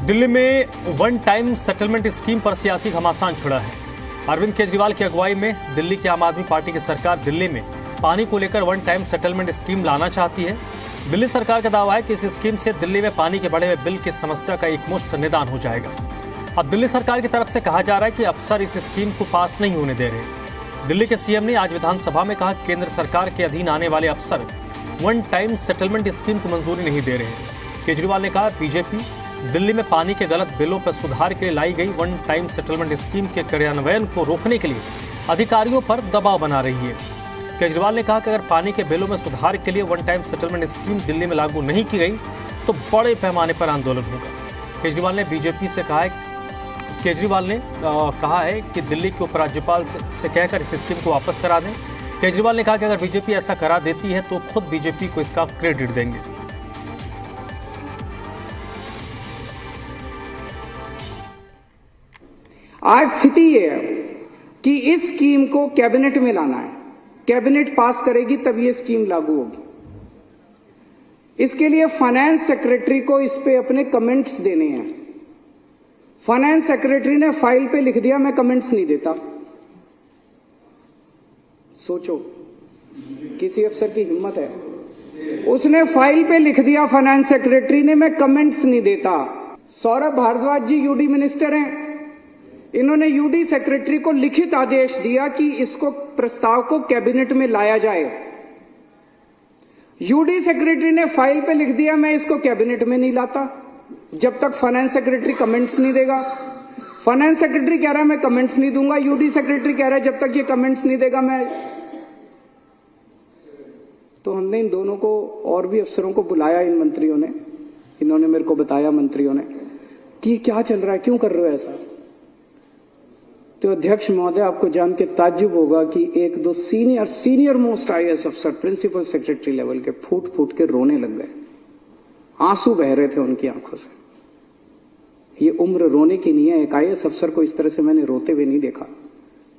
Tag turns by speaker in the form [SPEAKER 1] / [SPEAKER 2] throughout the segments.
[SPEAKER 1] दिल्ली में one time settlement scheme पर सियासी घमासान छिड़ा है। अरविंद केजरीवाल की अगुवाई में दिल्ली की आम आदमी पार्टी की सरकार दिल्ली में पानी को लेकर वन टाइम सेटलमेंट स्कीम लाना चाहती है। दिल्ली सरकार का दावा है कि इस स्कीम से दिल्ली में पानी के बढ़े हुए बिल की समस्या का एकमुश्त निदान हो जाएगा। अब दिल्ली सरकार की तरफ से कहा जा रहा है कि अफसर इस स्कीम को पास नहीं होने दे रहे। दिल्ली के सीएम ने आज विधानसभा में कहा कि केंद्र सरकार के अधीन आने वाले अफसर वन टाइम सेटलमेंट स्कीम को मंजूरी नहीं दे रहे। केजरीवाल ने कहा बीजेपी दिल्ली में पानी के गलत बिलों पर सुधार के लिए लाई गई वन टाइम सेटलमेंट स्कीम के क्रियान्वयन को रोकने के लिए अधिकारियों पर दबाव बना रही है। केजरीवाल ने कहा कि अगर पानी के बिलों में सुधार के लिए one time settlement scheme Delhi में लागू नहीं की गई तो बड़े पैमाने पर आंदोलन होगा। केजरीवाल ने बीजेपी से कहा है कि दिल्ली के उपराज्यपाल से कहकर इस स्कीम को वापस करा दें। केजरीवाल ने कहा कि अगर बीजेपी ऐसा करा देती है तो खुद बीजेपी को इसका क्रेडिट देंगे।
[SPEAKER 2] आज स्थिति ये है कि इस स्कीम को कैबिनेट में लाना है, कैबिनेट पास करेगी तब ये स्कीम लागू होगी। इसके लिए फाइनेंस सेक्रेटरी को इस पे अपने कमेंट्स देने हैं। फाइनेंस सेक्रेटरी ने फाइल पे लिख दिया मैं कमेंट्स नहीं देता। सोचो किसी अफसर की हिम्मत है, उसने फाइल पे लिख दिया फाइनेंस सेक्रेटरी ने मैं कमेंट्स नहीं देता। सौरभ भारद्वाज जी यूडी मिनिस्टर हैं, इन्होंने यूडी सेक्रेटरी को लिखित आदेश दिया कि इसको प्रस्ताव को कैबिनेट में लाया जाए। यूडी सेक्रेटरी ने फाइल पे लिख दिया मैं इसको कैबिनेट में नहीं लाता जब तक फाइनेंस सेक्रेटरी कमेंट्स नहीं देगा। फाइनेंस सेक्रेटरी कह रहा है मैं कमेंट्स नहीं दूंगा, यूडी सेक्रेटरी कह रहा है जब तक ये कमेंट्स नहीं देगा मैं। तो हमने इन दोनों को और भी अफसरों को बुलाया, इन मंत्रियों ने, इन्होंने मेरे को बताया मंत्रियों ने कि क्या चल रहा है, क्यों कर रहे हो ऐसा। तो अध्यक्ष महोदय आपको जान के ताज्जुब होगा कि एक दो सीनियर मोस्ट आईएएस अफसर प्रिंसिपल सेक्रेटरी लेवल के फूट फूट के रोने लग गए। आंसू बह रहे थे उनकी आंखों से। ये उम्र रोने की नहीं है। एक आईएएस अफसर को इस तरह से मैंने रोते हुए नहीं देखा।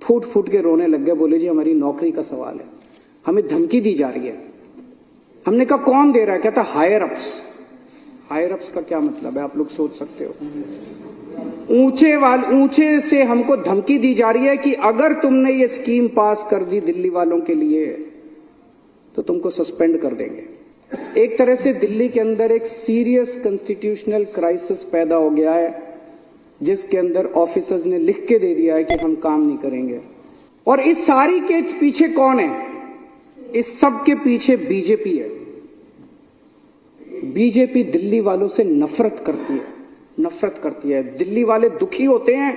[SPEAKER 2] फूट फूट के रोने लग गए, बोले जी हमारी नौकरी का सवाल है, हमें धमकी दी जा रही है। हमने कहा कौन दे रहा है? कहता हायर अप्स। हायर अप्स का क्या मतलब है आप लोग सोच सकते हो। ऊंचे से हमको धमकी दी जा रही है कि अगर तुमने ये स्कीम पास कर दी दिल्ली वालों के लिए तो तुमको सस्पेंड कर देंगे। एक तरह से दिल्ली के अंदर एक सीरियस कॉन्स्टिट्यूशनल क्राइसिस पैदा हो गया है, जिसके अंदर ऑफिसर्स ने लिख के दे दिया है कि हम काम नहीं करेंगे। और इस सारी के पीछे कौन है? इस सब के पीछे बीजेपी है। बीजेपी दिल्ली वालों से नफरत करती है। दिल्ली वाले दुखी होते हैं,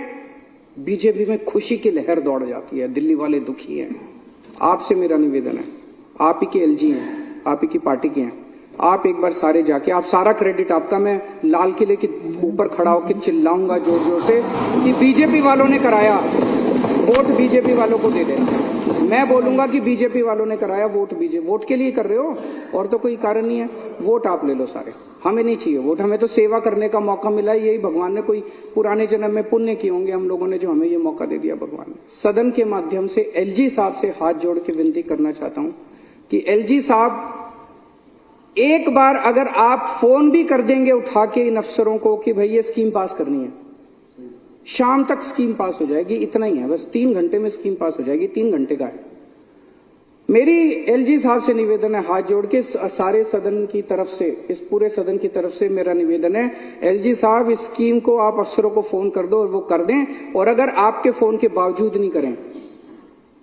[SPEAKER 2] बीजेपी में खुशी की लहर दौड़ जाती है। दिल्ली वाले दुखी हैं। आपसे मेरा निवेदन है, आप ही के एलजी हैं, आप ही की पार्टी के हैं, आप एक बार सारे जाके, आप सारा क्रेडिट आपका, मैं लाल किले के ऊपर खड़ा होकर चिल्लाऊंगा जोर जोर से कि बीजेपी वालों ने कराया, वोट बीजेपी वालों को दे देना। मैं बोलूंगा कि बीजेपी वालों ने कराया, वोट के लिए कर रहे हो और तो कोई कारण नहीं है। वोट आप ले लो सारे, हमें नहीं चाहिए वोट। हमें तो सेवा करने का मौका मिला है, यही भगवान ने कोई पुराने जन्म में पुण्य किए होंगे हम लोगों ने, जो हमें ये मौका दे दिया भगवान ने। सदन के माध्यम से एलजी साहब से हाथ जोड़ के विनती करना चाहता हूं कि एलजी साहब एक बार अगर आप फोन भी कर देंगे उठा के इन अफसरों को कि भाई ये स्कीम पास करनी है, शाम तक स्कीम पास हो जाएगी, इतना ही है बस, 3 घंटे में स्कीम पास हो जाएगी, 3 घंटे का है। मेरी एलजी साहब से निवेदन है, हाथ जोड़ के सारे सदन की तरफ से, इस पूरे सदन की तरफ से मेरा निवेदन है, एलजी साहब इस स्कीम को आप अफसरों को फोन कर दो और वो कर दें। और अगर आपके फोन के बावजूद नहीं करें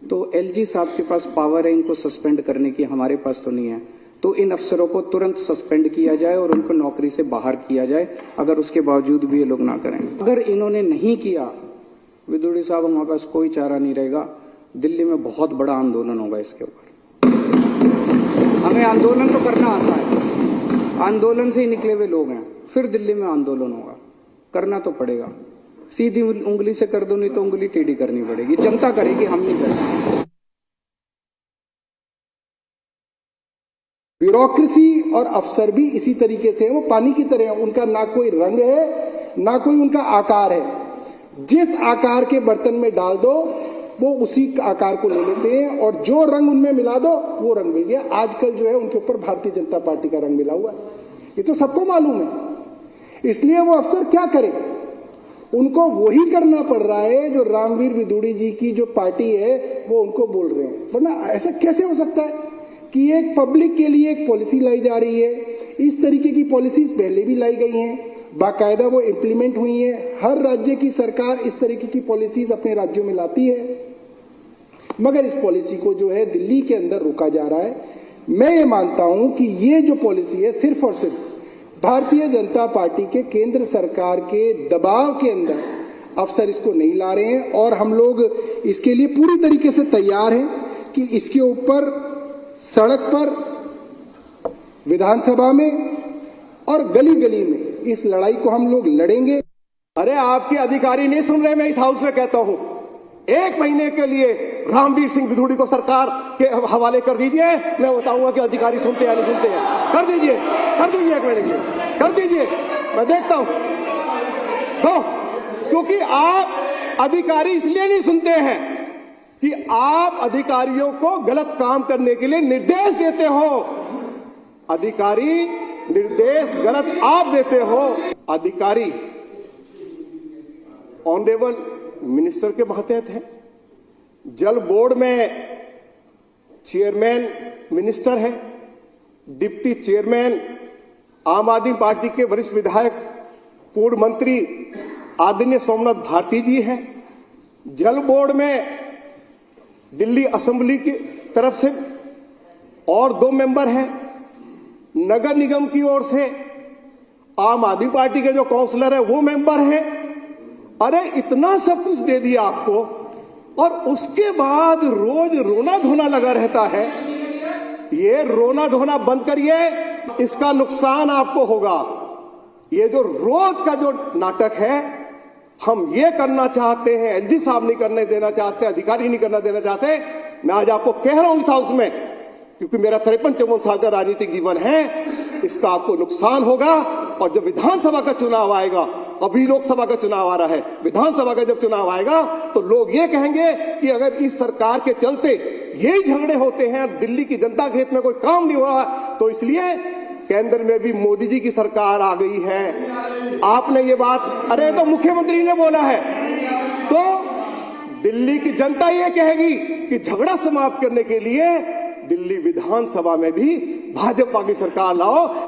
[SPEAKER 2] तो एलजी साहब के पास पावर है इनको सस्पेंड करने की, हमारे पास तो नहीं है। तो इन अफसरों को तुरंत सस्पेंड किया जाए और उनको नौकरी से बाहर किया जाए, अगर उसके बावजूद भी ये लोग ना करें। अगर इन्होंने नहीं किया विदुड़ी साहब, हमारे पास कोई चारा नहीं रहेगा। दिल्ली में बहुत बड़ा आंदोलन होगा इसके ऊपर। हमें आंदोलन तो करना आता है, आंदोलन से ही निकले हुए लोग हैं। फिर दिल्ली में आंदोलन होगा, करना तो पड़ेगा। सीधी उंगली से कर दो, नहीं तो उंगली टेढ़ी करनी पड़ेगी। जनता करेगी, हम नहीं करेंगे।
[SPEAKER 3] ब्यूरोक्रेसी और अफसर भी इसी तरीके से है, वो पानी की तरह है। उनका ना कोई रंग है ना कोई उनका आकार है। जिस आकार के बर्तन में डाल दो वो उसी आकार को ले लेते हैं और जो रंग उनमें मिला दो वो रंग मिल गया। आजकल जो है उनके ऊपर भारतीय जनता पार्टी का रंग मिला हुआ है, ये तो सबको मालूम है। इसलिए वो अफसर क्या करें, उनको वही करना पड़ रहा है जो रामवीर विदुड़ी जी की जो पार्टी है वो उनको बोल रहे हैं। वरना ऐसा कैसे हो सकता है कि एक पब्लिक के लिए एक पॉलिसी लाई जा रही है, इस तरीके की पॉलिसीज पहले भी लाई गई हैं, बाकायदा वो इम्प्लीमेंट हुई है, हर राज्य की सरकार इस तरीके की पॉलिसीज अपने राज्यों में लाती है, मगर इस पॉलिसी को जो है दिल्ली के अंदर रोका जा रहा है। मैं ये मानता हूं कि ये जो पॉलिसी है सिर्फ और सिर्फ भारतीय जनता पार्टी के केंद्र सरकार के दबाव के अंदर अफसर इसको नहीं ला रहे हैं, और हम लोग इसके लिए पूरी तरीके से तैयार हैं कि इसके ऊपर सड़क पर, विधानसभा में और गली गली में इस लड़ाई को हम लोग लड़ेंगे।
[SPEAKER 4] अरे आपके अधिकारी नहीं सुन रहे, मैं इस हाउस में कहता हूं 1 महीने के लिए रामवीर सिंह विदुड़ी को सरकार के हवाले कर दीजिए, मैं बताऊंगा कि अधिकारी सुनते हैं या नहीं सुनते हैं। कर दीजिए 1 महीने के लिए कर दीजिए, मैं देखता हूं। तो क्योंकि आप अधिकारी इसलिए नहीं सुनते हैं कि आप अधिकारियों को गलत काम करने के लिए निर्देश देते हो, अधिकारी निर्देश गलत आप देते हो। अधिकारी ऑनरेबल मिनिस्टर के मातहत है, जल बोर्ड में चेयरमैन मिनिस्टर है, डिप्टी चेयरमैन आम आदमी पार्टी के वरिष्ठ विधायक पूर्व मंत्री आदरणीय सोमनाथ भारती जी हैं, जल बोर्ड में दिल्ली असेंबली की तरफ से और 2 मेंबर हैं, नगर निगम की ओर से आम आदमी पार्टी के जो काउंसलर है वो मेंबर हैं। अरे इतना सब कुछ दे दिया आपको, और उसके बाद रोज रोना धोना लगा रहता है। ये रोना धोना बंद करिए, इसका नुकसान आपको होगा। ये जो रोज का जो नाटक है, हम ये करना चाहते हैं, एलजी साहब नहीं करने देना चाहते, अधिकारी नहीं करना देना चाहते। मैं आज आपको कह रहा हूं इस हाउस में, क्योंकि मेरा 53-54 साल का राजनीतिक जीवन है, इसका आपको नुकसान होगा। और जब विधानसभा का चुनाव आएगा, अभी लोकसभा का चुनाव आ रहा है, विधानसभा का जब चुनाव आएगा तो लोग ये कहेंगे कि अगर इस सरकार के चलते यही झगड़े होते हैं, दिल्ली की जनता के हित में कोई काम नहीं हो रहा, तो इसलिए केंद्र में भी मोदी जी की सरकार आ गई है। आपने ये बात, अरे तो मुख्यमंत्री ने बोला है, तो दिल्ली की जनता ये कहेगी कि झगड़ा समाप्त करने के लिए दिल्ली विधानसभा में भी भाजपा की सरकार लाओ।